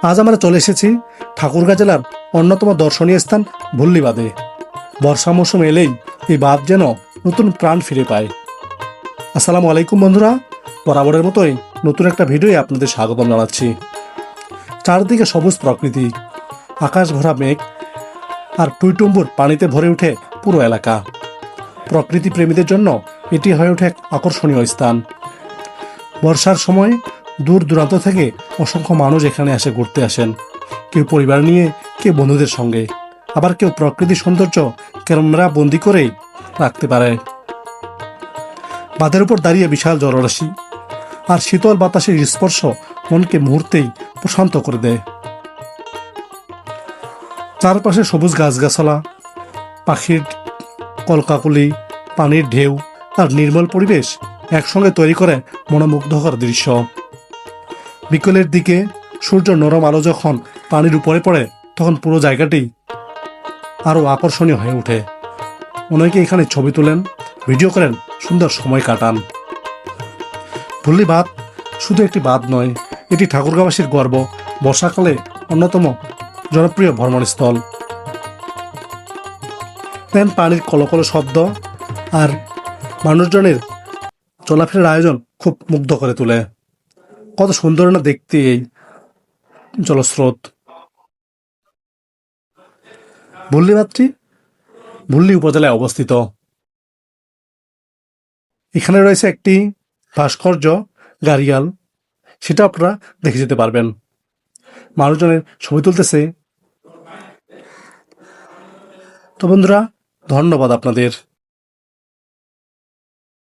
আজ আমরা চলে এসেছি ঠাকুরগাঁ জেলার অন্যতম দর্শনীয় স্থান ভুল্লি বাঁধে। বর্ষা মৌসুম এলেই এই বাঁধ যেন নতুন প্রাণ ফিরে পায়। আসসালামু আলাইকুম বন্ধুরা, বরাবরের মতোই নতুন একটা ভিডিওয়ে আপনাদের স্বাগতম জানাচ্ছি। চারদিকে সবুজ প্রকৃতি, আকাশ ভরা মেঘ আর টুইটুম্বুর পানিতে ভরে ওঠে পুরো এলাকা। প্রকৃতি প্রেমীদের জন্য এটি হয়ে ওঠে এক আকর্ষণীয় স্থান। বর্ষার সময় দূর দূরান্ত থেকে অসংখ্য মানুষ এখানে এসে ঘুরতে আসেন, কেউ পরিবার নিয়ে, কেউ বন্ধুদের সঙ্গে, আবার কেউ প্রকৃতির সৌন্দর্য ক্যামেরা বন্দি করেই রাখতে পারে। বাঁধের উপর দাঁড়িয়ে বিশাল জলরাশি আর শীতল বাতাসের স্পর্শ মনকে মুহূর্তেই প্রশান্ত করে দেয়। চারপাশে সবুজ গাছগাছালা, পাখির কলকাকলি, পানির ঢেউ আর নির্মল পরিবেশ একসঙ্গে তৈরি করে মনোমুগ্ধকর দৃশ্য। বিকেলের দিকে সূর্য নরম আলো যখন পানির উপরে পড়ে, তখন পুরো জায়গাটি আরও আকর্ষণীয় হয়ে ওঠে। অনেকে এখানে ছবি তোলেন, ভিডিও করেন, সুন্দর সময় কাটান। ভুল্লি বাঁধ শুধু একটি বাঁধ নয়, এটি ঠাকুরগাঁওবাসীর গর্ব, বর্ষাকালে অন্যতম জনপ্রিয় ভ্রমণস্থল। পানির কলকল শব্দ আর মানুষজনের চলাফেরার আয়োজন খুব মুগ্ধ করে তোলে। কত সুন্দর না দেখতে এই জলস্রোত। ভুল্লি বাঁধটি ভুল্লি উপজেলায় অবস্থিত। এখানে রয়েছে একটি ভাস্কর্য গাড়িয়াল, সেটা আপনারা দেখে যেতে পারবেন। মানুষজনের ছবি তুলতেছে। তো বন্ধুরা, ধন্যবাদ আপনাদের।